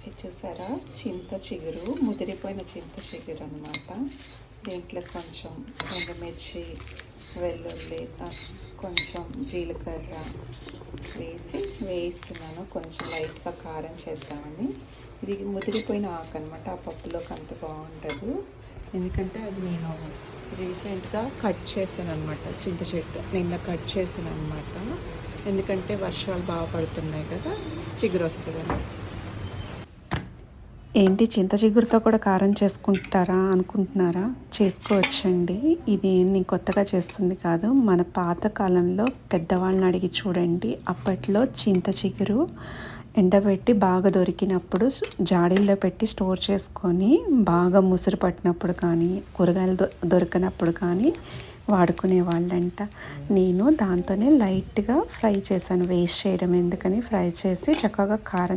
ఇది చూసారా, చింత చిగురు, ముదిరిపోయిన చింత చిగురు అనమాట. దీంట్లో కొంచెం ఎండుమిర్చి, వెల్లుల్లి, కొంచెం జీలకర్ర వేయిస్తున్నాను. కొంచెం లైట్గా కారం చేద్దామని. ఇది ముదిరిపోయిన ఆకు అనమాట. ఆ పప్పులోకి అంత బాగుంటుంది. ఎందుకంటే అది నేను రీసెంట్గా కట్ చేశాను అనమాట. చింత చెట్టు నిన్న కట్ చేశాను అనమాట. ఎందుకంటే వర్షాలు బాగా పడుతున్నాయి కదా, చిగురు వస్తుందని. ఏంటి చింత చిగురుతో కూడా కారం చేసుకుంటారా అనుకుంటున్నారా? చేసుకోవచ్చండి. ఇది నేను కొత్తగా చేస్తుంది కాదు. మన పాత కాలంలో పెద్దవాళ్ళని అడిగి చూడండి. అప్పట్లో చింత చిగురు ఎండబెట్టి బాగా దొరికినప్పుడు జాడీల్లో పెట్టి స్టోర్ చేసుకొని బాగా ముసురు పట్టినప్పుడు కానీ, కూరగాయలు దొరికినప్పుడు కానీ వాడుకునే వాళ్ళంట. నేను దాంతోనే లైట్గా ఫ్రై చేశాను, వేస్ట్ చేయడం ఎందుకని ఫ్రై చేసి చక్కగా కారం